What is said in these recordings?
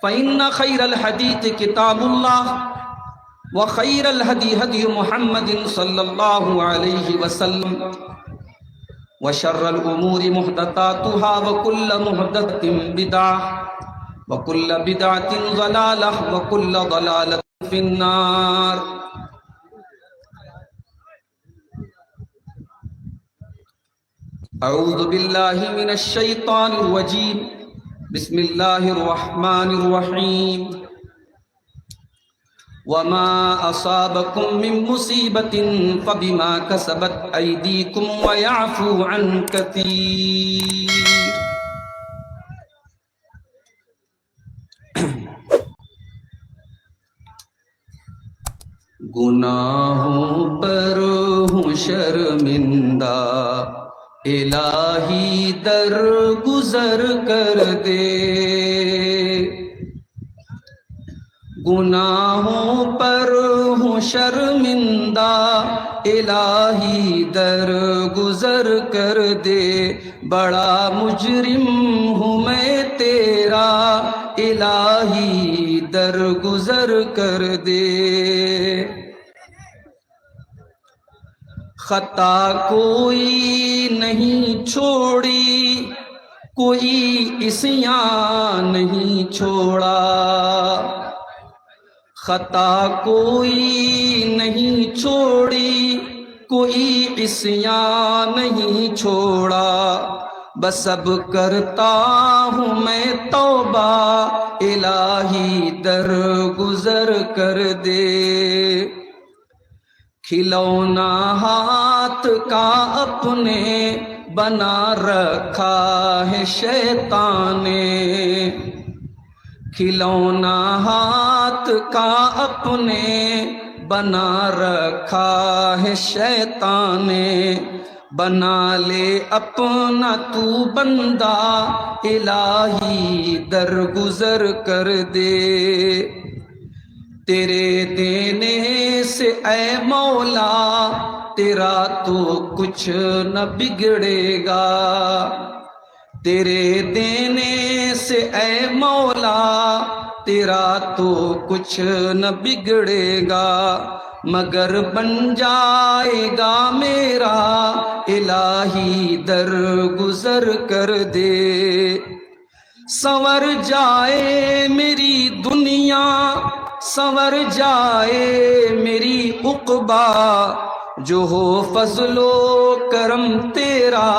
فإن خير الحديث كتاب الله وخير الهدي هدي محمد صلى الله عليه وسلم وشر الأمور محدثاتها وكل محدثة بدعة وكل بدعة ضلالة وكل ضلالة في النار. أعوذ بالله من الشيطان الرجيم. بسم الله الرحمن الرحيم. وما أصابكم من مصيبة فبما كسبت أيديكم ويعفو عن كثير. گناہوں پر ہوں شرمندہ، الہی در گزر کر دے. گناہوں پر ہوں شرمندہ، الہی در گزر کر دے. بڑا مجرم ہوں میں تیرا، الہی در گزر کر دے. خطا کوئی نہیں چھوڑی، کوئی عصیان نہیں چھوڑا. خطا کوئی نہیں چھوڑی، کوئی عصیان نہیں چھوڑا. بس اب کرتا ہوں میں توبہ، الہی در گزر کر دے. کھلونا ہاتھ کا اپنے بنا رکھا ہے شیطان نے. کھلونا ہاتھ کا اپنے بنا رکھا ہے شیطان نے. بنا لے اپنا تو بندہ، الہی در گزر کر دے. تیرے دینے سے اے مولا تیرا تو کچھ نہ بگڑے گا. تیرے دینے سے اے مولا تیرا تو کچھ نہ بگڑے گا. مگر بن جائے گا میرا، الہی در گزر کر دے. سنور جائے میری دنیا، سنور جائے میری عقبیٰ. جو ہو فضل و کرم تیرا،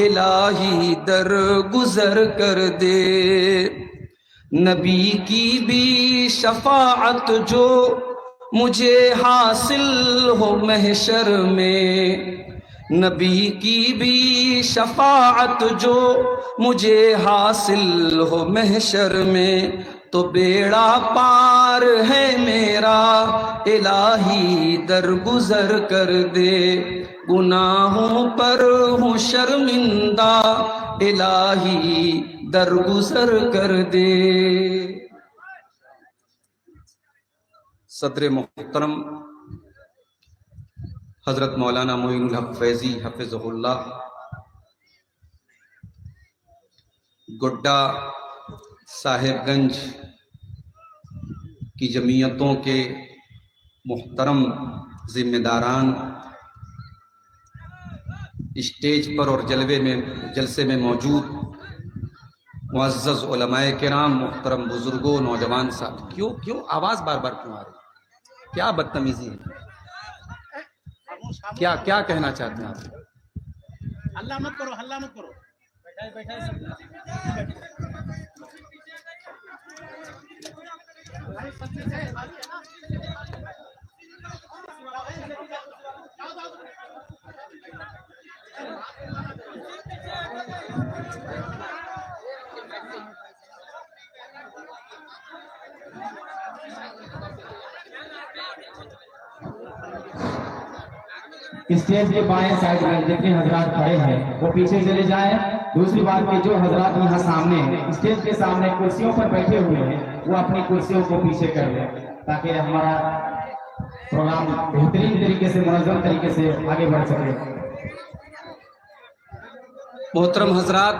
الہی در گزر کر دے. نبی کی بھی شفاعت جو مجھے حاصل ہو محشر میں، نبی کی بھی شفاعت جو مجھے حاصل ہو محشر میں، تو بیڑا پار ہے میرا، الہی در گزر کر دے. گناہوں پر ہوں شرمندہ، الہی در گزر کر دے. صدر محترم حضرت مولانا معین الحق فیضی حفظہ اللہ، گڈا صاحب گنج کی جمعیتوں کے محترم ذمہ داران، اسٹیج پر اور جلسے میں موجود معزز علماء کرام، محترم بزرگوں، نوجوان صاحب، کیوں آواز بار بار کیوں آ رہی ہے؟ کیا بدتمیزی ہے؟ کیا کہنا چاہتے ہیں آپ؟ ہلہ مت کرو، ہلہ مت کرو. اسٹیج کے بائیں سائڈ میں جتنے حضرات کھڑے ہیں وہ پیچھے چلے جائیں. دوسری بات کہ جو حضرات یہاں سامنے اسٹیج کے سامنے کرسیوں پر بیٹھے ہوئے ہیں وہ اپنی کرسیوں کو پیچھے کر لیں تاکہ ہمارا پروگرام بہترین طریقے سے، منظم طریقے سے آگے بڑھ سکے. محترم حضرات،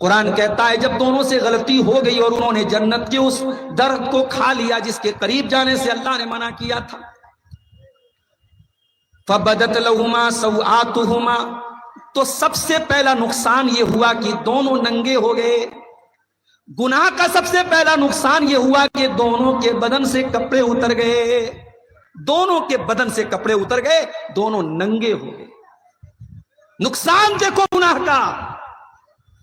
قرآن کہتا ہے جب دونوں سے غلطی ہو گئی اور انہوں نے جنت کے اس درخت کو کھا لیا جس کے قریب جانے سے اللہ نے منع کیا تھا، فَبَدَتْ لَهُمَا سَوْآتُهُمَا، تو سب سے پہلا نقصان یہ ہوا کہ دونوں ننگے ہو گئے۔ گناہ کا سب سے پہلا نقصان یہ ہوا کہ دونوں کے بدن سے کپڑے اتر گئے، دونوں کے بدن سے کپڑے اتر گئے، دونوں ننگے ہو گئے۔ نقصان دیکھو گناہ کا،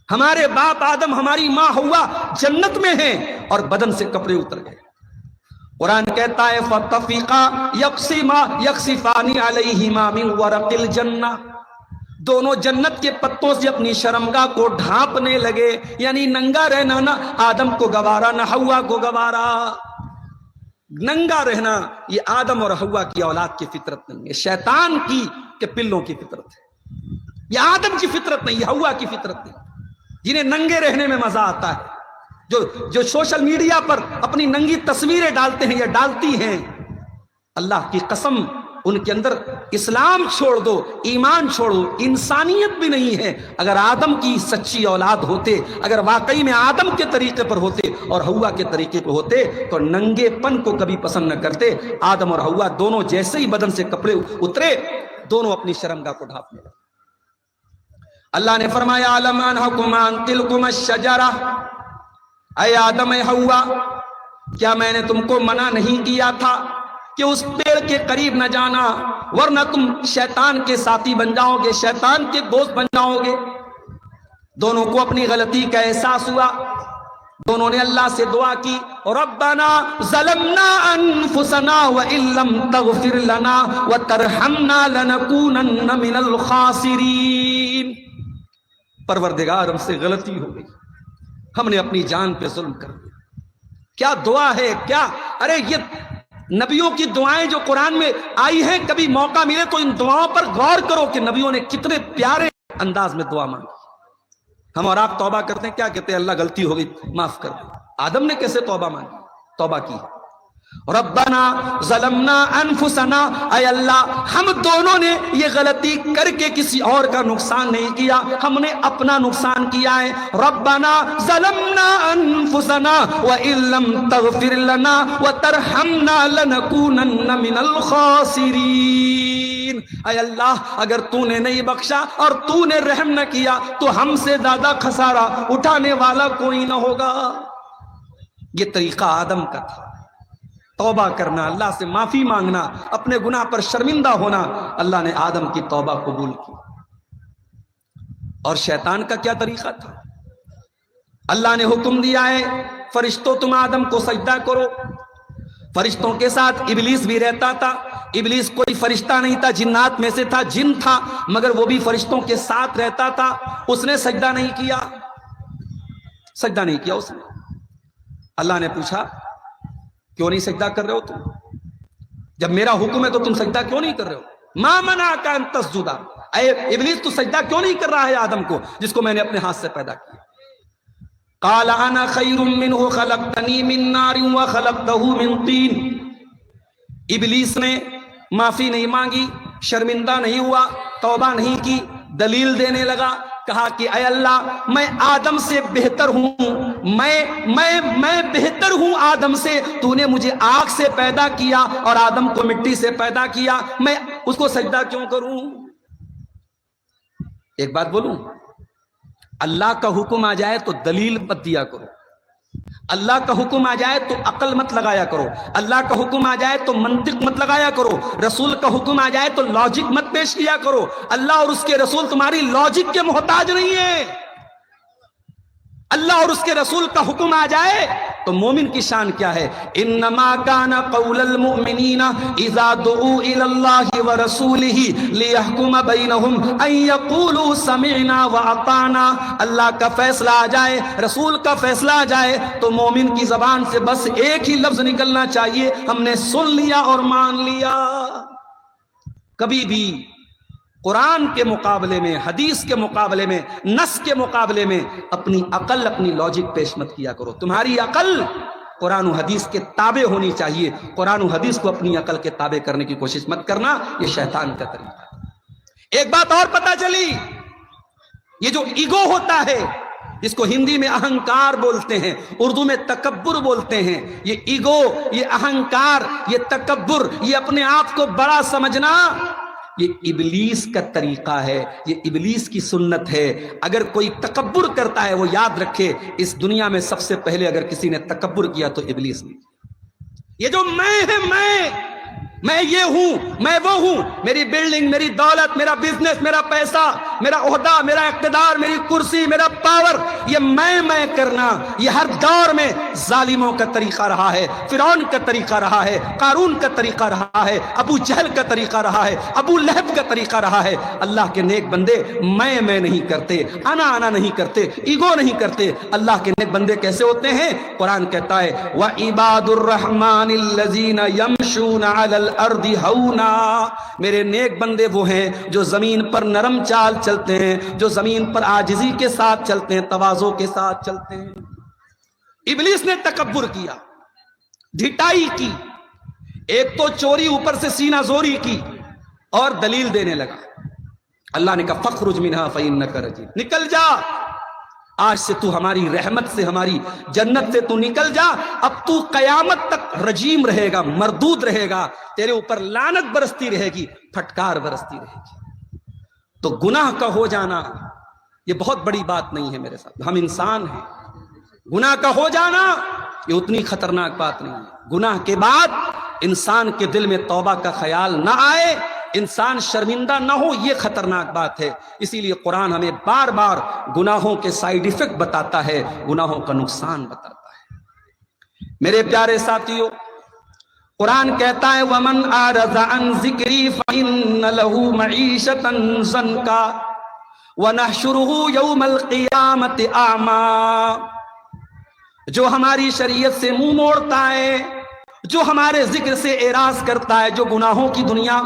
ہمارے باپ آدم ہماری ماں ہوا جنت میں ہیں اور بدن سے کپڑے اتر گئے۔ قرآن کہتا ہے فَطَفِقَا يَقْصِفَانِ عَلَيْهِمَا مِنْ وَرَقِ الْجَنَّةِ، دونوں جنت کے پتوں سے اپنی شرمگاہ کو ڈھانپنے لگے، یعنی ننگا رہنا نہ آدم کو گوارا نہ حوا کو گوارا۔ ننگا رہنا یہ آدم اور حوا کی اولاد کی فطرت نہیں ہے، شیطان کی کہ پلوں کی فطرت ہے۔ یہ آدم کی فطرت نہیں، یہ حوا کی فطرت نہیں، جنہیں ننگے رہنے میں مزہ آتا ہے، جو سوشل میڈیا پر اپنی ننگی تصویریں ڈالتے ہیں یا ڈالتی ہیں، اللہ کی قسم ان کے اندر اسلام چھوڑ دو، ایمان چھوڑو، انسانیت بھی نہیں ہے۔ اگر آدم کی سچی اولاد ہوتے، اگر واقعی میں آدم کے طریقے پر ہوتے اور حوا کے طریقے پر ہوتے تو ننگے پن کو کبھی پسند نہ کرتے۔ آدم اور حوا دونوں جیسے ہی بدن سے کپڑے اترے، دونوں اپنی شرمگاہ کو ڈھانپنے لگے۔ اللہ نے فرمایا أَلَمْ أَنْهَكُمْ عَنْ تِلْكُمَا الشَّجَرَةِ، اے آدم اے حوا، کیا میں نے تم کو منع نہیں کیا تھا کہ اس پیڑ کے قریب نہ جانا، ورنہ تم شیطان کے ساتھی بن جاؤ گے، شیطان کے دوست بن جاؤ گے۔ دونوں کو اپنی غلطی کا احساس ہوا، دونوں نے اللہ سے دعا کی، ربنا ظلمنا انفسنا وان لم تغفر لنا وترحمنا لنکونن من الخاسرین، پروردگار ہم سے غلطی ہو گئی، ہم نے اپنی جان پہ ظلم کر دیا۔ کیا دعا ہے، کیا، ارے یہ نبیوں کی دعائیں جو قرآن میں آئی ہیں، کبھی موقع ملے تو ان دعاؤں پر غور کرو کہ نبیوں نے کتنے پیارے انداز میں دعا مانگی۔ ہم اور آپ توبہ کرتے ہیں، کیا کہتے ہیں؟ اللہ غلطی ہو گئی معاف کر دے۔ آدم نے کیسے توبہ مانگی، توبہ کی، ربنا ظلمنا انفسنا، اے اللہ ہم دونوں نے یہ غلطی کر کے کسی اور کا نقصان نہیں کیا، ہم نے اپنا نقصان کیا ہے۔ ربنا ظلمنا انفسنا وان لم تغفر لنا وترحمنا لنکونن من الخاسرین، اے اللہ اگر تو نے نہیں بخشا اور تو نے رحم نہ کیا تو ہم سے زیادہ خسارہ اٹھانے والا کوئی نہ ہوگا۔ یہ طریقہ آدم کا تھا، توبہ کرنا، اللہ سے معافی مانگنا، اپنے گناہ پر شرمندہ ہونا۔ اللہ نے آدم کی توبہ قبول کی۔ اور شیطان کا کیا طریقہ تھا؟ اللہ نے حکم دیا ہے فرشتوں تم آدم کو سجدہ کرو۔ فرشتوں کے ساتھ ابلیس بھی رہتا تھا، ابلیس کوئی فرشتہ نہیں تھا، جنات میں سے تھا، جن تھا، مگر وہ بھی فرشتوں کے ساتھ رہتا تھا۔ اس نے سجدہ نہیں کیا، سجدہ نہیں کیا اس نے۔ اللہ نے پوچھا کیوں نہیں سجدہ کر رہے ہو تم؟ جب میرا حکم ہے تو تم سجدہ کیوں نہیں کر رہے ہو؟ ما منعک ان تسجد، اے ابلیس تو سجدہ کیوں نہیں کر رہا ہے آدم کو جس کو میں نے اپنے ہاتھ سے پیدا کیا؟ قال انا خیر منہ خلقتنی من نار وخلقتہ من طین، ابلیس نے معافی نہیں مانگی، شرمندہ نہیں ہوا، توبہ نہیں کی، دلیل دینے لگا، کہا کہ اے اللہ میں آدم سے بہتر ہوں، میں بہتر ہوں آدم سے، تو نے مجھے آگ سے پیدا کیا اور آدم کو مٹی سے پیدا کیا، میں اس کو سجدہ کیوں کروں؟ ایک بات بولوں، اللہ کا حکم آ جائے تو دلیل مت دیا کرو، اللہ کا حکم آ جائے تو عقل مت لگایا کرو، اللہ کا حکم آ جائے تو منطق مت لگایا کرو، رسول کا حکم آ جائے تو لاجک مت پیش کیا کرو۔ اللہ اور اس کے رسول تمہاری لاجک کے محتاج نہیں ہے۔ اللہ اور اس کے رسول کا حکم آ جائے تو مومن کی شان کیا ہے؟ انما کان قول المؤمنین اذا دعوا الی اللہ ورسولہ لیحکم بینہم ان یقولوا سمعنا واطعنا، اللہ کا فیصلہ آ جائے، رسول کا فیصلہ آ جائے تو مومن کی زبان سے بس ایک ہی لفظ نکلنا چاہیے، ہم نے سن لیا اور مان لیا۔ کبھی بھی قرآن کے مقابلے میں، حدیث کے مقابلے میں، نص کے مقابلے میں اپنی عقل، اپنی لاجک پیش مت کیا کرو۔ تمہاری عقل قرآن و حدیث کے تابع ہونی چاہیے، قرآن و حدیث کو اپنی عقل کے تابع کرنے کی کوشش مت کرنا، یہ شیطان کا طریقہ ہے۔ ایک بات اور پتہ چلی، یہ جو ایگو ہوتا ہے، اس کو ہندی میں اہنکار بولتے ہیں، اردو میں تکبر بولتے ہیں۔ یہ ایگو، یہ اہنکار، یہ تکبر، یہ اپنے آپ کو بڑا سمجھنا، یہ ابلیس کا طریقہ ہے، یہ ابلیس کی سنت ہے۔ اگر کوئی تکبر کرتا ہے وہ یاد رکھے اس دنیا میں سب سے پہلے اگر کسی نے تکبر کیا تو ابلیس نے۔ یہ جو میں ہے، میں یہ ہوں، میں وہ ہوں، میری بلڈنگ، میری دولت، میرا بزنس، میرا پیسہ، میرا عہدہ، میرا اقتدار، میری کرسی، میرا پاور، یہ میں کرنا، یہ ہر دور میں ظالموں کا طریقہ رہا ہے، فرعون کا طریقہ رہا ہے، قارون کا طریقہ رہا ہے، ابو جہل کا طریقہ رہا ہے، ابو لہب کا طریقہ رہا ہے۔ اللہ کے نیک بندے میں نہیں کرتے، انا نہیں کرتے، ایگو نہیں کرتے۔ اللہ کے نیک بندے کیسے ہوتے ہیں؟ قرآن کہتا ہے وَعِبَادُ الرَّحْمَنِ الَّذِينَ يَمْشُونَ عَلَى الْأَرْضِ هَوْنًا، میرے نیک بندے وہ ہیں جو زمین پر نرم چال چلتے ہیں، جو زمین پر عاجزی کے ساتھ چلتے ہیں، تواضع کے ساتھ چلتے ہیں۔ ابلیس نے تکبر کیا، ڈھٹائی کی، ایک تو چوری اوپر سے سینہ زوری کی اور دلیل دینے لگا۔ اللہ نے کہا فَخْرُجْ مِنْهَا فَإِنَّكَ رَجِيمٌ، نکل جا، آج سے تو ہماری رحمت سے، ہماری جنت سے تو نکل جا، اب تو قیامت تک رجیم رہے گا، مردود رہے گا، تیرے اوپر لعنت برستی رہے گی، پھٹکار برستی رہے گی۔ تو گناہ کا ہو جانا یہ بہت بڑی بات نہیں ہے میرے ساتھ، ہم انسان ہیں، گناہ کا ہو جانا یہ اتنی خطرناک بات نہیں ہے۔ گناہ کے بعد انسان کے دل میں توبہ کا خیال نہ آئے، انسان شرمندہ نہ ہو، یہ خطرناک بات ہے۔ اسی لیے قرآن ہمیں بار بار گناہوں کے سائیڈ ایفیکٹ بتاتا ہے، گناہوں کا نقصان بتاتا ہے۔ میرے پیارے ساتھیوں، قرآن کہتا ہے وَمَنْ أَعْرَضَ عَنْ ذِكْرِي فَإِنَّ لَهُ مَعِيشَةً ضَنْكًا وَنَحْشُرُهُ يَوْمَ الْقِيَامَةِ أَعْمَى، جو ہماری شریعت سے منہ موڑتا ہے، جو ہمارے ذکر سے اعراض کرتا ہے، جو گناہوں کی دنیا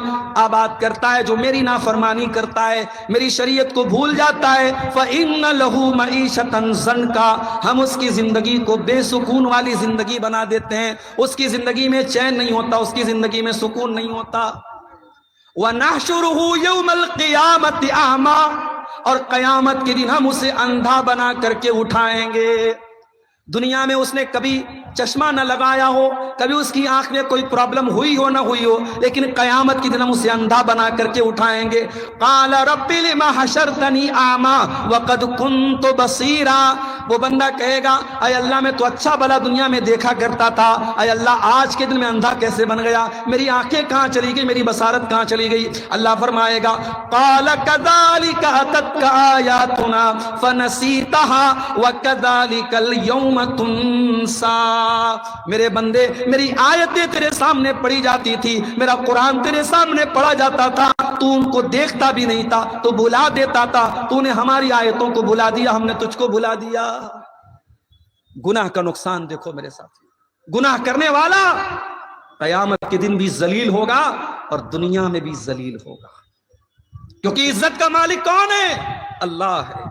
آباد کرتا ہے، جو میری نافرمانی کرتا ہے، میری شریعت کو بھول جاتا ہے، فَإِنَّ لَهُ مَعِيشَةً ضَنْكًا، ہم اس کی زندگی کو بے سکون والی زندگی بنا دیتے ہیں، اس کی زندگی میں چین نہیں ہوتا، اس کی زندگی میں سکون نہیں ہوتا۔ وَنَحْشُرُهُ يَوْمَ الْقِيَامَةِ أَعْمَى، اور قیامت کے دن ہم اسے اندھا بنا کر کے اٹھائیں گے۔ دنیا میں اس نے کبھی چشمہ نہ لگایا ہو، کبھی اس کی آنکھ میں کوئی پرابلم ہوئی ہو نہ ہوئی ہو، لیکن قیامت کی دن ہم اسے اندھا بنا کر کے اٹھائیں گے۔ قال رب لم حشرتنی اعمی وقد كنت بصیرا، وہ بندہ کہے گا اے اللہ میں تو اچھا بھلا دنیا میں دیکھا کرتا تھا، اے اللہ آج کے دن میں اندھا کیسے بن گیا، میری آنکھیں کہاں چلی گئی، میری بصارت کہاں چلی گئی؟ اللہ فرمائے گا قال كذلك اتتك آیاتنا فنسیتها وكذلك اليوم تنسا، میرے بندے میری آیتیں تیرے سامنے پڑھی جاتی تھی، میرا قرآن تیرے سامنے پڑھا جاتا تھا، تو ان کو دیکھتا بھی نہیں تھا، تو بھلا دیتا تھا، تو نے ہماری آیتوں کو بھلا دیا، ہم نے تجھ کو بھلا دیا۔ گناہ کا نقصان دیکھو میرے ساتھ، گناہ کرنے والا قیامت کے دن بھی ذلیل ہوگا اور دنیا میں بھی ذلیل ہوگا، کیونکہ عزت کا مالک کون ہے؟ اللہ ہے۔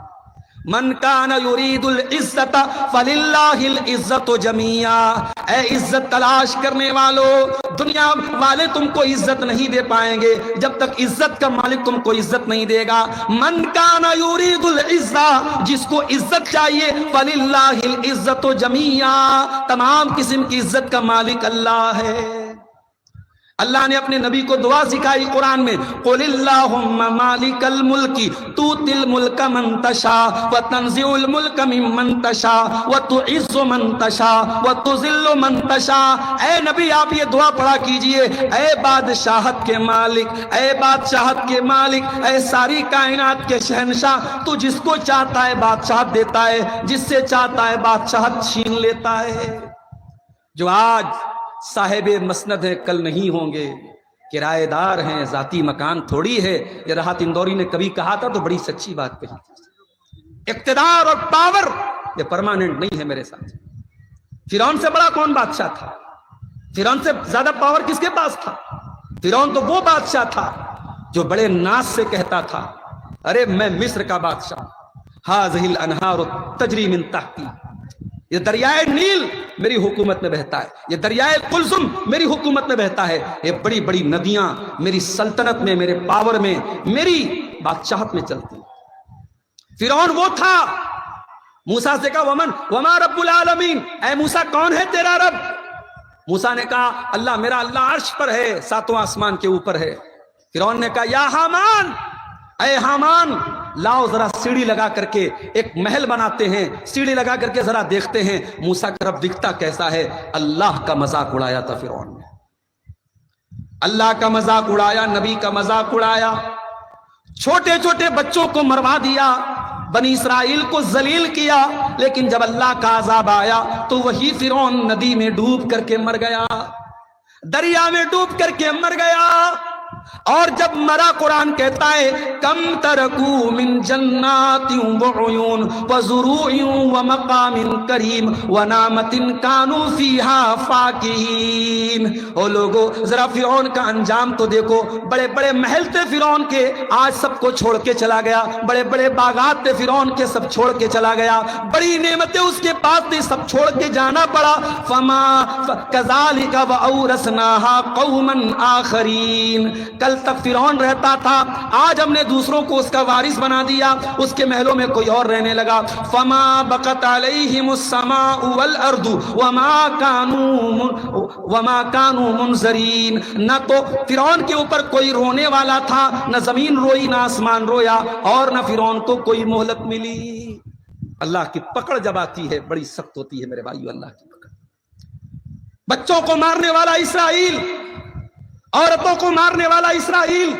من کان یرید العزت فللہ العزت جمیعا، اے عزت تلاش کرنے والو، دنیا والے تم کو عزت نہیں دے پائیں گے جب تک عزت کا مالک تم کو عزت نہیں دے گا۔ من کان یرید العزت، جس کو عزت چاہیے، فللہ العزت جمیعا، تمام قسم کی عزت کا مالک اللہ ہے۔ اللہ نے اپنے نبی کو دعا سکھائی قرآن میں، قل اللہم مالک الملک تؤتی الملک من تشاء وتنزع الملک ممن تشاء وتعز من تشاء وتذل من تشاء، اے نبی آپ یہ دعا پڑھا کیجئے، اے بادشاہت کے مالک، اے بادشاہت کے مالک، اے ساری کائنات کے شہنشاہ، تو جس کو چاہتا ہے بادشاہت دیتا ہے، جس سے چاہتا ہے بادشاہت چھین لیتا ہے۔ جو آج صاحب مسند ہے کل نہیں ہوں گے، کرایہ دار ہیں، ذاتی مکان تھوڑی ہے، یہ راحت اندوری نے کبھی کہا تھا تو بڑی سچی بات کہی تھی۔ اقتدار اور پاور یہ پرماننٹ نہیں ہے میرے ساتھ۔ فرعون سے بڑا کون بادشاہ تھا؟ فرعون سے زیادہ پاور کس کے پاس تھا؟ فرعون تو وہ بادشاہ تھا جو بڑے ناز سے کہتا تھا ارے میں مصر کا بادشاہ، ھذہ الانہار تجری من تحتی، یہ دریائے نیل میری حکومت میں بہتا ہے، یہ دریائے قلزم میری حکومت میں بہتا ہے، یہ بڑی بڑی ندیاں میری سلطنت میں، میرے پاور میں، میری بادشاہت میں چلتی ہیں۔ فرعون وہ تھا موسیٰ سے کہا وما رب العالمین، اے موسیٰ کون ہے تیرا رب؟ موسیٰ نے کہا اللہ، میرا اللہ عرش پر ہے، ساتواں آسمان کے اوپر ہے۔ فرعون نے کہا یا حامان، اے حامان لاؤ ذرا سیڑھی لگا کر کے ایک محل بناتے ہیں، سیڑھی لگا کر کے ذرا دیکھتے ہیں موسیٰ کا رب دکھتا کیسا ہے۔ اللہ کا مذاق اڑایا تھا فرعون نے، اللہ کا مذاق اڑایا، نبی کا مذاق اڑایا، چھوٹے چھوٹے بچوں کو مروا دیا، بنی اسرائیل کو ذلیل کیا۔ لیکن جب اللہ کا عذاب آیا تو وہی فرعون ندی میں ڈوب کر کے مر گیا، دریا میں ڈوب کر کے مر گیا۔ اور جب مرا قرآن کہتا ہے کم ترکو من جنات وعیون وزروع ومقام کریم ونعمت کانوا فیہا فاکہین۔ او لوگو ذرا فرعون کا انجام تو دیکھو، بڑے بڑے محل تھے فرعون کے، آج سب کو چھوڑ کے چلا گیا، بڑے بڑے باغات تھے فرعون کے، سب چھوڑ کے چلا گیا، بڑی نعمتیں اس کے پاس تھی، سب چھوڑ کے جانا پڑا۔ فما کذالک واورثناها قوما آخرین، کل تک فرعون رہتا تھا، آج ہم نے دوسروں کو اس کا وارث بنا دیا، اس کے محلوں میں کوئی اور رہنے لگا۔ فما بقت علیہم السماء والارض وما كانوا منذرین، نہ تو فرعون کے اوپر کوئی رونے والا تھا، نہ زمین روئی، نہ آسمان رویا، اور نہ فرعون کو کوئی مہلت ملی۔ اللہ کی پکڑ جب آتی ہے بڑی سخت ہوتی ہے میرے بھائیو، اللہ کی پکڑ۔ بچوں کو مارنے والا اسرائیل، عورتوں کو مارنے والا اسرائیل،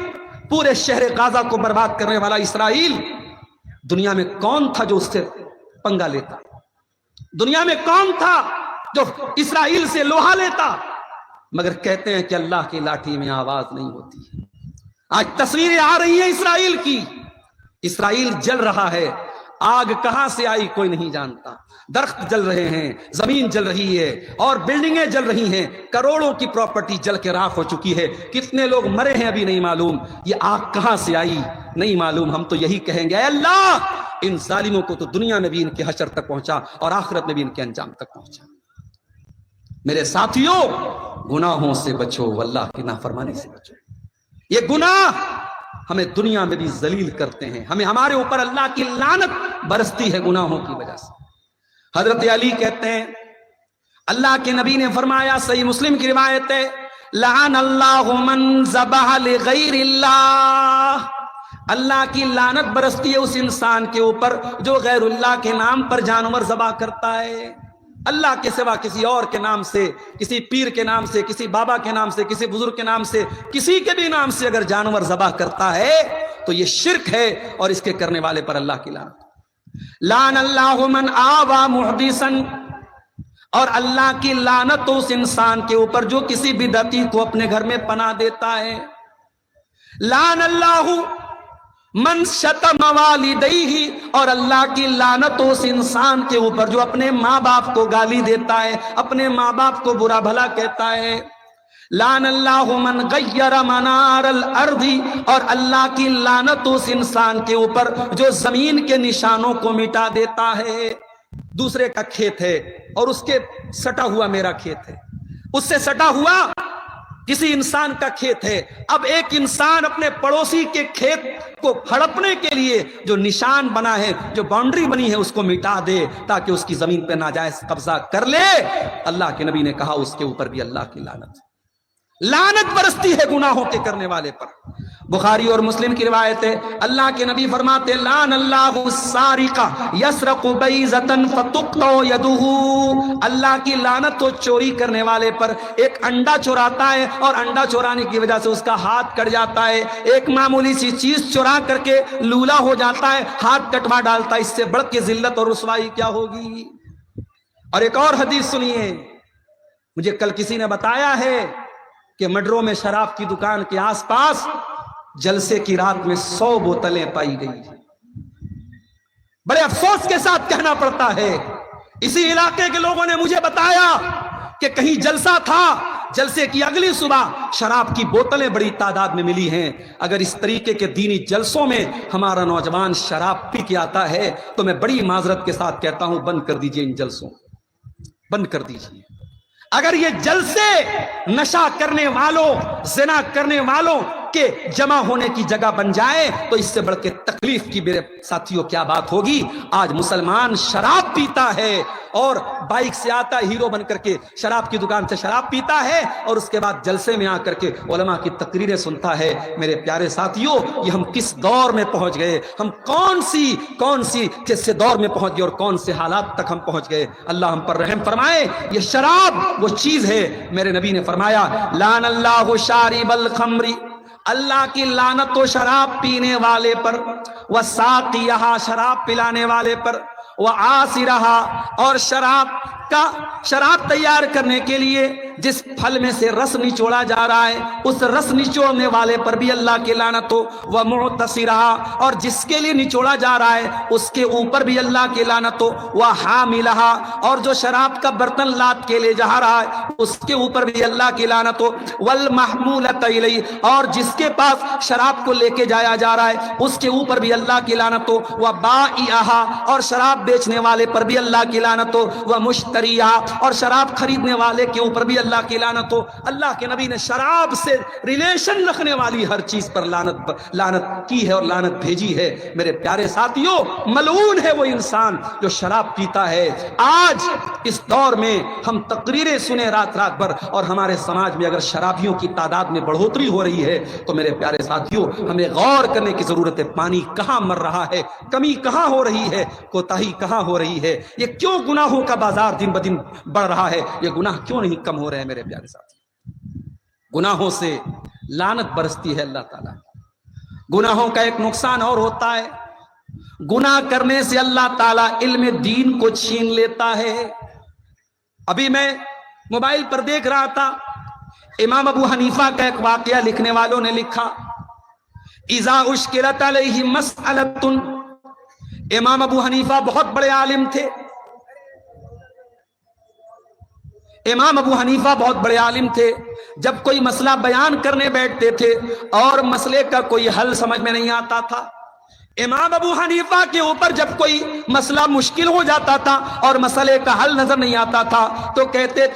پورے شہر غازہ کو برباد کرنے والا اسرائیل، دنیا میں کون تھا جو اس سے پنگا لیتا؟ دنیا میں کون تھا جو اسرائیل سے لوہا لیتا؟ مگر کہتے ہیں کہ اللہ کی لاٹھی میں آواز نہیں ہوتی۔ آج تصویریں آ رہی ہیں اسرائیل کی، اسرائیل جل رہا ہے، آگ کہاں سے آئی کوئی نہیں جانتا، درخت جل رہے ہیں، زمین جل رہی ہے، اور بلڈنگیں جل رہی ہیں، کروڑوں کی پراپرٹی جل کے راکھ ہو چکی ہے، کتنے لوگ مرے ہیں ابھی نہیں معلوم، یہ آگ کہاں سے آئی نہیں معلوم۔ ہم تو یہی کہیں گے اے اللہ ان ظالموں کو تو دنیا میں بھی ان کے حشر تک پہنچا اور آخرت میں بھی ان کے انجام تک پہنچا۔ میرے ساتھیوں، گناہوں سے بچو، اللہ کی نافرمانی سے بچو۔ یہ گناہ ہمیں دنیا میں بھی ذلیل کرتے ہیں، ہمیں ہمارے اوپر اللہ کی لعنت برستی ہے گناہوں کی وجہ سے۔ حضرت علی کہتے ہیں اللہ کے نبی نے فرمایا، صحیح مسلم کی روایت ہے، لعن اللہ من ذبح لغیر اللہ، اللہ کی لعنت برستی ہے اس انسان کے اوپر جو غیر اللہ کے نام پر جانور ذبح کرتا ہے۔ اللہ کے سوا کسی اور کے نام سے، کسی پیر کے نام سے، کسی بابا کے نام سے، کسی بزرگ کے نام سے، کسی کے بھی نام سے اگر جانور ذبح کرتا ہے تو یہ شرک ہے، اور اس کے کرنے والے پر اللہ کی لعنت۔ لعن اللہ من آوى محدثا، اور اللہ کی لعنت اس انسان کے اوپر جو کسی بدعتی کو اپنے گھر میں پناہ دیتا ہے۔ لعن اللہ من شتم والدیہ، اور اللہ کی لعنت اس انسان کے اوپر جو اپنے ماں باپ کو گالی دیتا ہے، اپنے ماں باپ کو برا بھلا کہتا ہے۔ لعن اللہ من غیر منار الارض، اور اللہ کی لعنت اس انسان کے اوپر جو زمین کے نشانوں کو مٹا دیتا ہے۔ دوسرے کا کھیت ہے اور اس کے سٹا ہوا میرا کھیت ہے، اس سے سٹا ہوا کسی انسان کا کھیت ہے، اب ایک انسان اپنے پڑوسی کے کھیت کو ہڑپنے کے لیے جو نشان بنا ہے، جو باؤنڈری بنی ہے، اس کو مٹا دے تاکہ اس کی زمین پہ ناجائز قبضہ کر لے۔ اللہ کے نبی نے کہا اس کے اوپر بھی اللہ کی لعنت برستی ہے گناہوں کے کرنے والے پر۔ بخاری اور مسلم کی روایت ہے، اللہ کے نبی فرماتے لعن اللہ السارق یسرق بیضۃ فتقطع یدہ، اللہ کی لعنت تو چوری کرنے والے پر، ایک انڈا چوراتا ہے اور انڈا چورانے کی وجہ سے اس کا ہاتھ کٹ جاتا ہے، ایک معمولی سی چیز چورا کر کے لولا ہو جاتا ہے، ہاتھ کٹوا ڈالتا ہے، اس سے بڑھ کے ذلت اور رسوائی کیا ہوگی۔ اور ایک اور حدیث سنیے، مجھے کل کسی نے بتایا ہے کہ مڈرو میں شراب کی دکان کے آس پاس جلسے کی رات میں 100 بوتلیں پائی گئی۔ بڑے افسوس کے ساتھ کہنا پڑتا ہے، اسی علاقے کے لوگوں نے مجھے بتایا کہ کہیں جلسہ تھا، جلسے کی اگلی صبح شراب کی بوتلیں بڑی تعداد میں ملی ہیں۔ اگر اس طریقے کے دینی جلسوں میں ہمارا نوجوان شراب پی کے آتا ہے تو میں بڑی معذرت کے ساتھ کہتا ہوں بند کر دیجئے، ان جلسوں بند کر دیجئے۔ اگر یہ جلسے نشہ کرنے والوں، زنا کرنے والوں کے جمع ہونے کی جگہ بن جائے تو اس سے بڑھ کے تکلیف کی میرے ساتھیوں کیا بات ہوگی. آج مسلمان شراب پیتا ہے اور بائک سے آتا ہے ہیرو بن کر کے, شراب کی دکان سے شراب پیتا ہے اور اس کے بعد جلسے میں آ کر کے علماء کی تقریریں سنتا ہے. میرے پیارے ساتھیوں, یہ ہم کس دور میں پہنچ گئے, ہم کون سی کس دور میں پہنچ گئے اور کون سے حالات تک ہم پہنچ گئے. اللہ ہم پر رحم فرمائے. یہ شراب وہ چیز ہے, میرے نبی نے فرمایا لعن اللہ شارب الخمر, اللہ کی لعنت و شراب پینے والے پر, وساقیہا شراب پلانے والے پر, وعاصرہا اور شراب تیار کرنے کے لیے جس پھل میں سے رس نچوڑا جا رہا ہے اس رس نچوڑنے والے پر بھی اللہ کی لعنت ہو. ومعتصرہا اور جس کے لیے نچوڑا جا رہا ہے اس کے اوپر بھی اللہ کی لعنت ہو. وحاملہا اور جو شراب کا برتن لاد کے لے جا رہا ہے اس کے اوپر بھی اللہ کی لعنت ہو. والمحمولۃ الیہ اور جس کے پاس شراب کو لے کے جایا جا رہا ہے اس کے اوپر بھی اللہ کی لعنت ہو. وبائعہا اور شراب بیچنے والے پر بھی اللہ کی لعنت ہو. ومشتریہا اور شراب خریدنے والے کے اوپر بھی اللہ کی لعنت ہو. اللہ کے نبی نے شراب سے ریلیشن رکھنے والی ہر چیز پر لعنت کی ہے اور لعنت بھیجی ہے. میرے پیارے ساتھیوں, ملعون ہے وہ انسان جو شراب پیتا ہے. آج اس دور میں ہم تقریریں سنیں رات بھر اور ہمارے سماج میں اگر شرابیوں کی تعداد میں بڑھوتری ہو رہی ہے تو میرے پیارے ساتھیوں ہمیں غور کرنے کی ضرورت ہے. پانی کہاں مر رہا ہے, کمی کہاں ہو رہی ہے, کوتاہی کہاں ہو رہی ہے. یہ کیوں گناہوں کا بازار دن بدن بڑھ رہا ہے, یہ گناہ کیوں نہیں کم ہو رہے ہیں. میرے پیارے ساتھی, گناہوں سے لعنت برستی ہے اللہ تعالیٰ. گناہوں کا ایک نقصان اور ہوتا ہے, گناہ کرنے سے اللہ تعالیٰ علم دین کو چھین لیتا ہے. ابھی میں موبائل پر دیکھ رہا تھا, امام ابو حنیفہ کا ایک واقعہ لکھنے والوں نے لکھا, اذا اشکلت علیہ مسئلۃ. امام ابو حنیفہ بہت بڑے عالم تھے, امام ابو حنیفہ بہت بڑے عالم تھے. جب کوئی مسئلہ بیان کرنے بیٹھتے تھے اور مسئلے کا کوئی حل سمجھ میں نہیں آتا تھا, امام ابو حنیفہ کے اوپر جب کوئی مسئلہ مشکل ہو جاتا تھا اور مسئلے کا حل نظر نہیں آتا تھا تو کہتے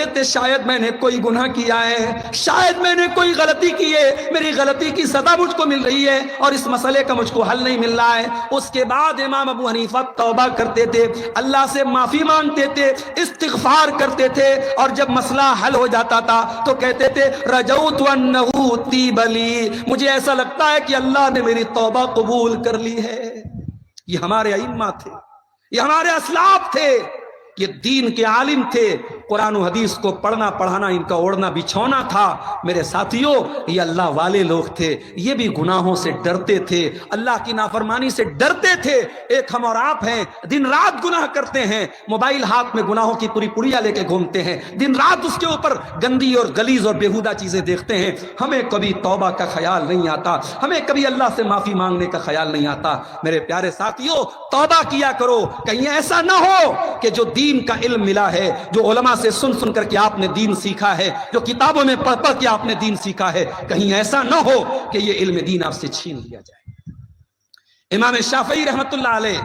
تھے شاید میں نے کوئی گناہ کیا ہے, شاید میں نے کوئی غلطی کی ہے, میری غلطی کی سزا مجھ کو مل رہی ہے اور اس مسئلے کا مجھ کو حل نہیں مل رہا ہے. اس کے بعد امام ابو حنیفہ توبہ کرتے تھے, اللہ سے معافی مانگتے تھے, استغفار کرتے تھے, اور جب مسئلہ حل ہو جاتا تھا تو کہتے تھے رجوت انہ تیب لی, مجھے ایسا لگتا ہے کہ اللہ نے میری توبہ قبول کر لی ہے. یہ ہمارے ائمہ تھے, یہ ہمارے اسلاف تھے, یہ دین کے عالم تھے. قرآن و حدیث کو پڑھنا پڑھانا ان کا اوڑھنا بچھونا تھا. میرے ساتھیوں, یہ اللہ والے لوگ تھے, یہ بھی گناہوں سے ڈرتے تھے, اللہ کی نافرمانی سے ڈرتے تھے. ایک ہم اور آپ ہیں, دن رات گناہ کرتے ہیں, موبائل ہاتھ میں گناہوں کی پوری پڑیا لے کے گھومتے ہیں, دن رات اس کے اوپر گندی اور غلیظ اور بیہودہ چیزیں دیکھتے ہیں. ہمیں کبھی توبہ کا خیال نہیں آتا, ہمیں کبھی اللہ سے معافی مانگنے کا خیال نہیں آتا. میرے پیارے ساتھیوں, توبہ کیا کرو. کہیں ایسا نہ ہو کہ جو دین کا علم ملا ہے, جو علماء سے سن کر کے آپ نے دین سیکھا ہے, جو کتابوں میں پڑھ کے آپ نے دین سیکھا ہے, کہیں ایسا نہ ہو کہ یہ علم دین آپ سے چھین لیا جائے. امام شافعی رحمت اللہ علیہ,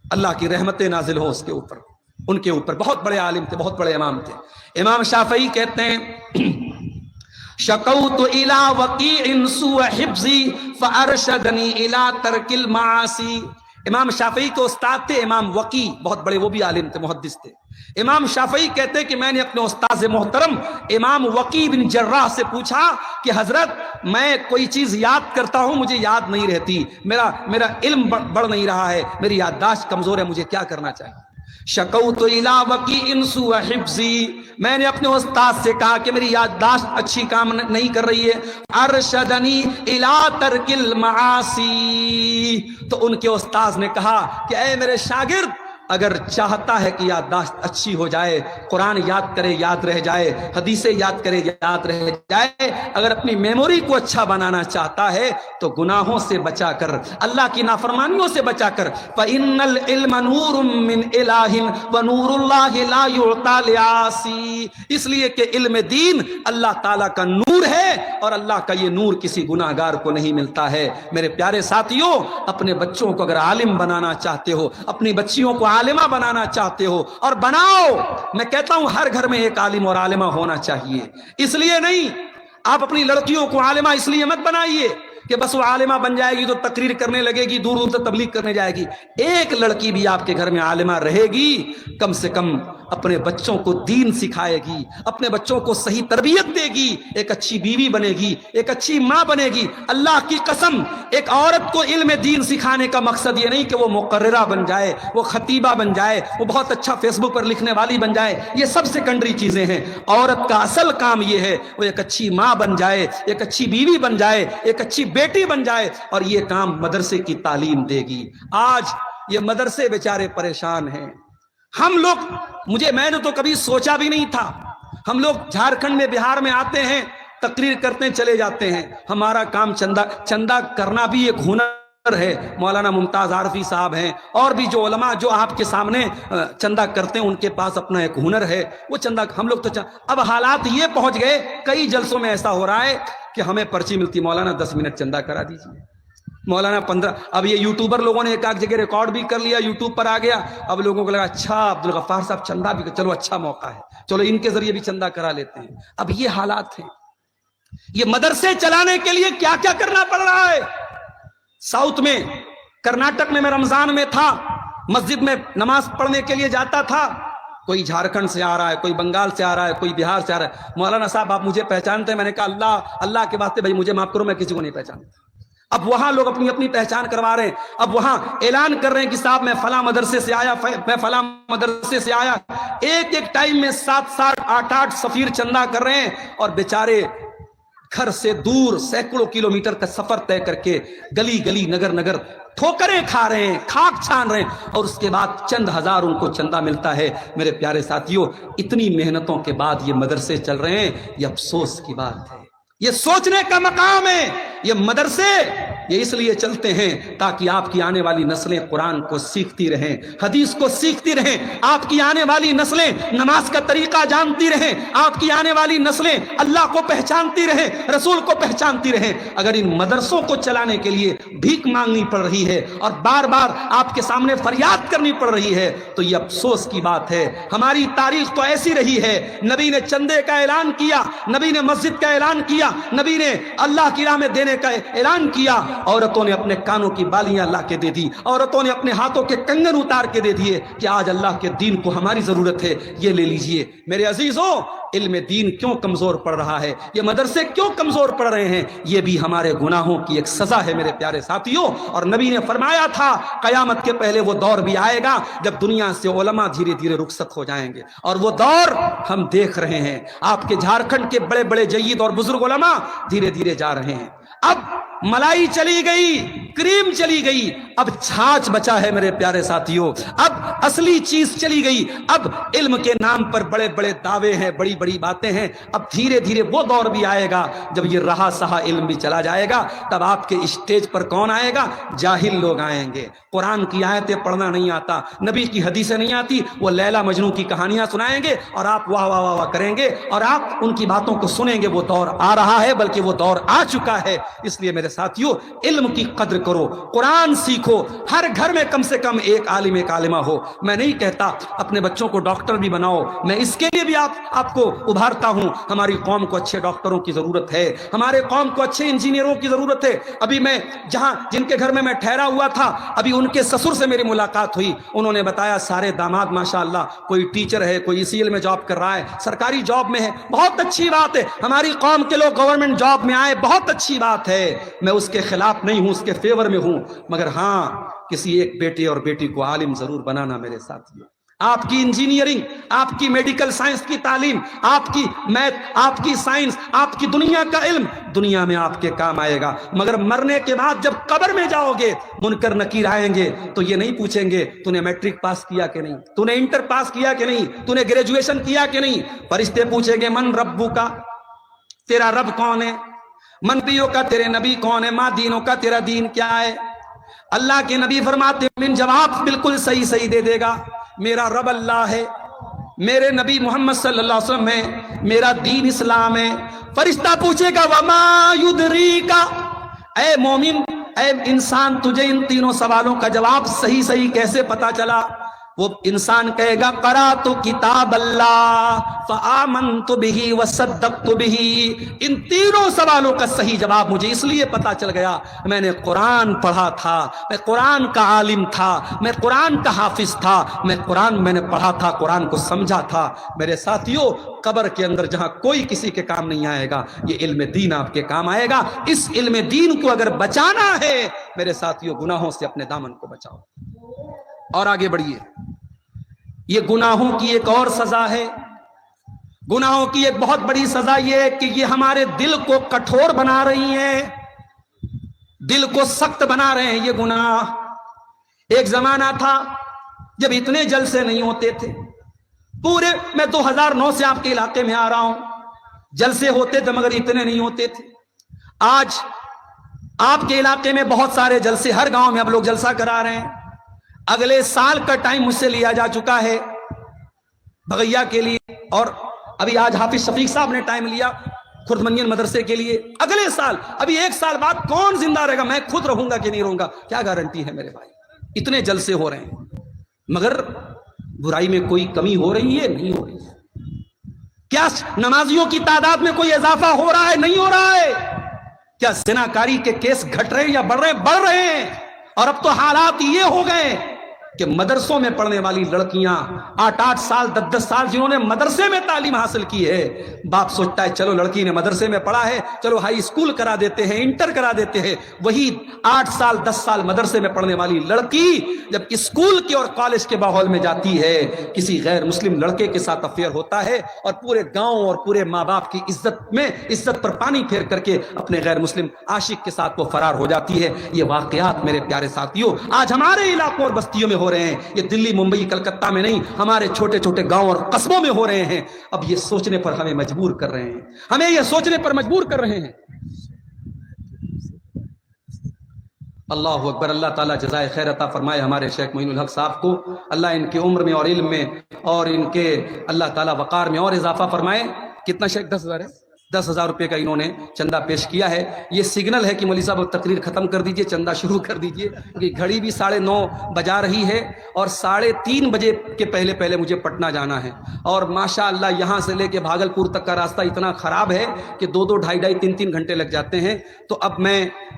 اللہ کی رحمتیں نازل ہو اس کے اوپر, ان کے اوپر بہت بڑے عالم تھے, بہت بڑے امام تھے. امام شافعی کہتے ہیں شکوت الی وکیع سوء حفظی فارشدنی الی ترک المعاصی. امام شافعی کے استاد تھے امام وکیع, بہت بڑے وہ بھی عالم تھے, محدث تھے. امام شافعی کہتے کہ میں نے اپنے استاد محترم امام وکیع بن جراح سے پوچھا کہ حضرت میں کوئی چیز یاد کرتا ہوں مجھے یاد نہیں رہتی, میرا علم بڑھ نہیں رہا ہے, میری یادداشت کمزور ہے, مجھے کیا کرنا چاہیے. شکوت الی وکیع سوء حفظی, میں نے اپنے استاد سے کہا کہ میری یادداشت اچھی کام نہیں کر رہی ہے. ارشدنی الی ترک المعاصی, تو ان کے استاد نے کہا کہ اے میرے شاگرد, اگر چاہتا ہے کہ یادداشت اچھی ہو جائے, قرآن یاد کرے یاد رہ جائے, حدیثیں یاد کرے یاد رہ جائے, اگر اپنی میموری کو اچھا بنانا چاہتا ہے تو گناہوں سے بچا کر, اللہ کی نافرمانیوں سے بچا کر, فَإِنَّ الْعِلْمَ نُورٌ مِّنْ إِلَٰهٍ وَنُورُ اللَّهِ لَا يُعْطَىٰ لِعَاصِي. اس لیے کہ علم دین اللہ تعالیٰ کا نور ہے اور اللہ کا یہ نور کسی گناہگار کو نہیں ملتا ہے. میرے پیارے ساتھیوں, اپنے بچوں کو اگر عالم بنانا چاہتے ہو, اپنی بچیوں کو عالمہ بنانا چاہتے ہو, اور بناؤ, میں کہتا ہوں ہر گھر میں ایک عالم اور عالمہ ہونا چاہیے. اس لیے نہیں آپ اپنی لڑکیوں کو عالمہ اس لیے مت بنائیے کہ بس وہ عالمہ بن جائے گی تو تقریر کرنے لگے گی، دور دور سے تبلیغ کرنے جائے گی۔ ایک لڑکی بھی آپ کے گھر میں عالمہ رہے گی، کم سے کم اپنے بچوں کو دین سکھائے گی، اپنے بچوں کو صحیح تربیت دے گی، ایک اچھی بیوی بنے گی، ایک اچھی ماں بنے گی۔ اللہ کی قسم، ایک عورت کو علم دین سکھانے کا مقصد یہ نہیں کہ وہ مقررہ بن جائے، وہ خطیبہ بن جائے، وہ بہت اچھا فیس بک پر لکھنے والی بن جائے، یہ سب سیکنڈری چیزیں ہیں۔ عورت کا اصل کام یہ ہے وہ ایک اچھی ماں بن جائے، ایک اچھی بیوی بن جائے، ایک اچھی بیٹی بن جائے، اور یہ کام مدرسے کی تعلیم دے گی۔ آج یہ مدرسے بیچارے پریشان ہیں۔ ہم لوگ، میں نے تو کبھی سوچا بھی نہیں تھا، ہم لوگ جھارکھنڈ میں، بہار میں آتے ہیں، تقریر کرتے چلے جاتے ہیں۔ ہمارا کام چندہ کرنا بھی ایک ہنر ہے۔ مولانا ممتاز عارفی صاحب ہیں، اور بھی جو علماء جو آپ کے سامنے چندہ کرتے ہیں، ان کے پاس اپنا ایک ہنر ہے، وہ چندہ۔ ہم لوگ تو اب حالات یہ پہنچ گئے، کئی جلسوں میں ایسا ہو رہا ہے کہ ہمیں پرچی ملتی، مولانا 10 منٹ چندہ کرا دیجیے، مولانا 15۔ اب یہ یوٹیوبر لوگوں نے ایک جگہ ریکارڈ بھی کر لیا، یوٹیوب پر آ گیا۔ اب لوگوں کو لگا اچھا عبدالغفار صاحب چندہ بھی، چلو اچھا موقع ہے، چلو ان کے ذریعے بھی چندہ کرا لیتے ہیں۔ اب یہ حالات ہیں۔ یہ مدرسے چلانے کے لیے کیا کیا کرنا پڑ رہا ہے۔ ساؤتھ میں، کرناٹک میں رمضان میں تھا، مسجد میں نماز پڑھنے کے لیے جاتا تھا، کوئی جھارکھنڈ سے آ رہا ہے، کوئی بنگال سے آ رہا ہے، کوئی بہار سے آ رہا ہے۔ مولانا صاحب آپ مجھے پہچانتے ہیں؟ میں نے کہا اللہ کے واسطے بھائی مجھے معاف کرو، میں کسی کو نہیں پہچانتا۔ اب وہاں لوگ اپنی اپنی پہچان کروا رہے ہیں، اب وہاں اعلان کر رہے ہیں کہ صاحب میں فلاں مدرسے سے آیا، میں فلاں مدرسے سے آیا۔ ایک ٹائم میں 7-7 8-8 سفیر چندہ کر رہے ہیں، اور بیچارے گھر سے دور سینکڑوں کلومیٹر کا سفر طے کر کے گلی گلی نگر نگر ٹھوکریں کھا رہے ہیں، کھاک چھان رہے ہیں، اور اس کے بعد چند ہزار ان کو چندہ ملتا ہے۔ میرے پیارے ساتھیوں، اتنی محنتوں کے بعد یہ مدرسے چل رہے ہیں، یہ افسوس کی بات ہے، یہ سوچنے کا مقام ہے۔ یہ مدرسے یہ اس لیے چلتے ہیں تاکہ آپ کی آنے والی نسلیں قرآن کو سیکھتی رہیں، حدیث کو سیکھتی رہیں، آپ کی آنے والی نسلیں نماز کا طریقہ جانتی رہیں، آپ کی آنے والی نسلیں اللہ کو پہچانتی رہیں، رسول کو پہچانتی رہیں۔ اگر ان مدرسوں کو چلانے کے لیے بھیک مانگنی پڑ رہی ہے اور بار بار آپ کے سامنے فریاد کرنی پڑ رہی ہے تو یہ افسوس کی بات ہے۔ ہماری تاریخ تو ایسی رہی ہے، نبی نے چندے کا اعلان کیا، نبی نے مسجد کا اعلان کیا، نبی نے اللہ کی راہ میں دینے کا اعلان کیا، عورتوں نے اپنے کانوں کی بالیاں لا کے دے دی، عورتوں نے اپنے ہاتھوں کے کنگن اتار کے دے دیے کہ آج اللہ کے دین کو ہماری ضرورت ہے، یہ لے لیجئے۔ میرے عزیزوں، علم دین کیوں کمزور پڑ رہا ہے، یہ مدرسے کیوں کمزور پڑ رہے ہیں؟ یہ بھی ہمارے گناہوں کی ایک سزا ہے میرے پیارے ساتھیوں۔ اور نبی نے فرمایا تھا قیامت کے پہلے وہ دور بھی آئے گا جب دنیا سے علماء دھیرے دھیرے رخصت ہو جائیں گے، اور وہ دور ہم دیکھ رہے ہیں۔ آپ کے جھارکھنڈ کے بڑے بڑے جید اور بزرگ علماء دھیرے دھیرے جا رہے ہیں۔ اب ملائی چلی گئی، کریم چلی گئی، اب چھاچ بچا ہے میرے پیارے ساتھیوں، اب اصلی چیز چلی گئی۔ اب علم کے نام پر بڑے بڑے دعوے ہیں، بڑی بڑی باتیں ہیں۔ اب دھیرے دھیرے وہ دور بھی آئے گا جب یہ رہا سہا علم بھی چلا جائے گا، تب آپ کے اسٹیج پر کون آئے گا؟ جاہل لوگ آئیں گے، قرآن کی آیتیں پڑھنا نہیں آتا، نبی کی حدیثیں نہیں آتی، وہ لیلا مجنوں کی کہانیاں سنائیں گے اور آپ واہ واہ واہ واہ کریں گے اور آپ ان کی باتوں کو سنیں گے۔ وہ دور آ رہا ہے، بلکہ وہ دور آ چکا ہے۔ اس لیے میرے ساتھیوں، علم کی قدر کرو، قرآن سیکھو، ہر گھر میں کم سے کم ایک عالم ایک عالمہ ہو۔ میں نہیں کہتا اپنے بچوں کو ڈاکٹر بھی بناؤ، میں اس کے لیے بھی آپ کو ابھارتا ہوں۔ ہماری قوم کو اچھے ڈاکٹروں کی ضرورت ہے، ہمارے قوم کو اچھے انجینئروں کی ضرورت ہے۔ ابھی میں جن کے گھر میں ٹھہرا ہوا تھا، ابھی ان کے سسر سے میری ملاقات ہوئی، انہوں نے بتایا سارے داماد ماشاءاللہ، کوئی ٹیچر ہے، کوئی ECL میں جاب کر رہا ہے، سرکاری جاب میں ہے، بہت اچھی بات ہے۔ ہماری قوم کے لوگ گورنمنٹ جاب میں آئے، بہت اچھی بات ہے، میں اس کے خلاف نہیں ہوں، اس کے فیور میں ہوں، مگر ہاں کسی ایک بیٹے اور بیٹی کو عالم ضرور بنانا میرے ساتھیوں۔ آپ کی انجینئرنگ، آپ کی میڈیکل سائنس کی تعلیم، آپ کی میتھ، آپ کی سائنس، آپ کی دنیا کا علم دنیا میں آپ کے کام آئے گا، مگر مرنے کے بعد جب قبر میں جاؤ گے، منکر نکیر آئیں گے تو یہ نہیں پوچھیں گے تو نے میٹرک پاس کیا کہ نہیں، تو نے انٹر پاس کیا کہ نہیں، تو نے گریجویشن کیا کہ نہیں۔ فرشتے پوچھیں گے من ربو کا، تیرا رب کون ہے؟ من نبیوں کا، تیرے نبی کون ہے؟ ماں دینوں کا، تیرا دین کیا ہے؟ اللہ کے نبی فرماتے ہیں جواب بالکل صحیح دے دے گا، میرا رب اللہ ہے، میرے نبی محمد صلی اللہ علیہ وسلم ہے، میرا دین اسلام ہے۔ فرشتہ پوچھے گا وما یدریکا، اے مومن، اے انسان، تجھے ان تینوں سوالوں کا جواب صحیح کیسے پتا چلا؟ وہ انسان کہے گا قرأت کتاب اللہ فآمنت بہ وصدقت بہ. ان تینوں سوالوں کا صحیح جواب مجھے اس لیے پتا چل گیا، میں نے قرآن پڑھا تھا، میں قرآن کا عالم تھا، میں قرآن کا حافظ تھا، میں نے پڑھا تھا، قرآن کو سمجھا تھا. میرے ساتھیوں، قبر کے اندر جہاں کوئی کسی کے کام نہیں آئے گا، یہ علم دین آپ کے کام آئے گا. اس علم دین کو اگر بچانا ہے میرے ساتھیوں، گناہوں سے اپنے دامن کو بچاؤ. اور آگے بڑھیے. یہ گناہوں کی ایک اور سزا ہے. گناہوں کی ایک بہت بڑی سزا یہ ہے کہ یہ ہمارے دل کو کٹھور بنا رہی ہیں، دل کو سخت بنا رہے ہیں یہ گناہ. ایک زمانہ تھا جب اتنے جلسے نہیں ہوتے تھے. پورے میں 2009 سے آپ کے علاقے میں آ رہا ہوں، جلسے ہوتے تھے مگر اتنے نہیں ہوتے تھے. آج آپ کے علاقے میں بہت سارے جلسے، ہر گاؤں میں اب لوگ جلسہ کرا رہے ہیں. اگلے سال کا ٹائم مجھ سے لیا جا چکا ہے بغیا کے لیے، اور ابھی آج حافظ شفیق صاحب نے ٹائم لیا خرد منین مدرسے کے لیے. اگلے سال، ابھی 1 سال بعد کون زندہ رہے گا؟ میں خود رہوں گا کہ نہیں رہوں گا، کیا گارنٹی ہے میرے بھائی؟ اتنے جلسے ہو رہے ہیں مگر برائی میں کوئی کمی ہو رہی ہے؟ نہیں ہو رہی. کیا نمازیوں کی تعداد میں کوئی اضافہ ہو رہا ہے؟ نہیں ہو رہا ہے. کیا زناکاری کے کیس گھٹ رہے ہیں یا بڑھ رہے ہیں؟ بڑھ رہے ہیں. اور اب تو حالات یہ ہو گئے کہ مدرسوں میں پڑھنے والی لڑکیاں 8-8 سال 10-10 سال جنہوں نے مدرسے میں تعلیم حاصل کی ہے، باپ سوچتا ہے چلو لڑکی نے مدرسے میں پڑھا ہے، چلو ہائی اسکول کرا دیتے ہیں، انٹر کرا دیتے ہیں. وہی 8 سال 10 سال مدرسے میں پڑھنے والی لڑکی جب اسکول کے اور کالج کے ماحول میں جاتی ہے، کسی غیر مسلم لڑکے کے ساتھ افیئر ہوتا ہے اور پورے گاؤں اور پورے ماں باپ کی عزت پر پانی پھیر کر کے اپنے غیر مسلم عاشق کے ساتھ وہ فرار ہو جاتی ہے. یہ واقعات میرے پیارے ساتھیوں آج ہمارے علاقوں اور بستیوں میں ہو رہے ہیں. یہ دلی، ممبئی، کلکتہ میں نہیں، ہمارے چھوٹے چھوٹے گاؤں اور قصبوں میں ہو رہے ہیں. اب یہ سوچنے پر ہمیں مجبور کر رہے ہیں، ہمیں یہ سوچنے پر مجبور کر رہے ہیں. اللہ اکبر. اللہ تعالیٰ جزائے خیر عطا فرمائے ہمارے شیخ معین الحق صاحب کو. اللہ ان کی عمر میں اور علم میں اور ان کے اللہ تعالیٰ وقار میں اور اضافہ فرمائے. کتنا شیخ؟ 10,000 ہے. 10,000 روپے کا انہوں نے چندہ پیش کیا ہے. یہ سگنل ہے کہ مولوی صاحب تقریر ختم کر دیجئے، چندہ شروع کر دیجئے، کیونکہ گھڑی بھی 9:30 بجا رہی ہے اور 3:30 بجے کے پہلے مجھے پٹنہ جانا ہے. اور ماشاءاللہ یہاں سے لے کے بھاگلپور تک کا راستہ اتنا خراب ہے کہ 2-2, 2.5, 3 گھنٹے لگ جاتے ہیں. تو اب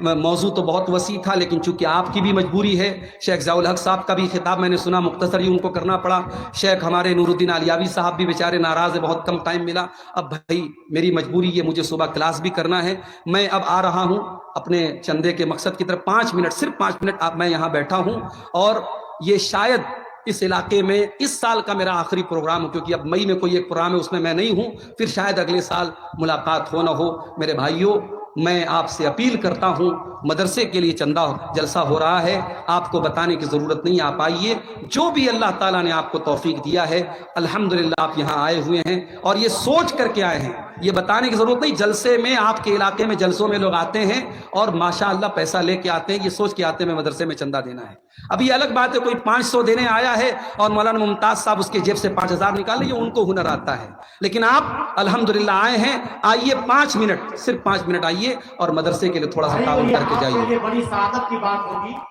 موضوع تو بہت وسیع تھا لیکن چونکہ آپ کی بھی مجبوری ہے، شیخ ضیاء الحق صاحب کا بھی خطاب میں نے سنا، مختصر ہی ان کو کرنا پڑا. شیخ ہمارے نور الدین علیاوی صاحب بھی بیچارے ناراض ہیں، بہت کم ٹائم ملا. اب بھائی میری مجبوری یہ، مجھے صبح کلاس بھی کرنا ہے. میں اب آ رہا ہوں اپنے چندے کے مقصد کی طرف. 5 منٹ، صرف 5 منٹ میں یہاں بیٹھا ہوں. اور یہ شاید اس علاقے میں اس سال کا میرا آخری پروگرام ہو، کیونکہ اب مئی میں کوئی ایک پروگرام ہے اس میں نہیں ہوں، پھر شاید اگلے سال ملاقات ہو نہ ہو. میرے بھائیوں، میں آپ سے اپیل کرتا ہوں، مدرسے کے لیے چندہ جلسہ ہو رہا ہے، آپ کو بتانے کی ضرورت نہیں، آپ آئیے. جو بھی اللہ تعالیٰ نے آپ کو توفیق دیا ہے الحمدللہ آپ یہاں آئے ہوئے ہیں اور یہ سوچ کر کے آئے ہیں. یہ بتانے کی ضرورت نہیں، جلسے میں آپ کے علاقے میں جلسوں میں لوگ آتے ہیں اور ماشاءاللہ پیسہ لے کے آتے ہیں، یہ سوچ کے آتے ہیں میں مدرسے میں چندہ دینا ہے. اب یہ الگ بات ہے کوئی 500 دینے آیا ہے اور مولانا ممتاز صاحب اس کے جیب سے 5,000 نکالیں، یہ ان کو ہنر آتا ہے. لیکن آپ الحمدللہ آئے ہیں، آئیے 5 منٹ، صرف 5 منٹ آئیے اور مدرسے کے لیے تھوڑا سا تعاون کر کے جائیے. بڑی سعادت کی بات ہوگی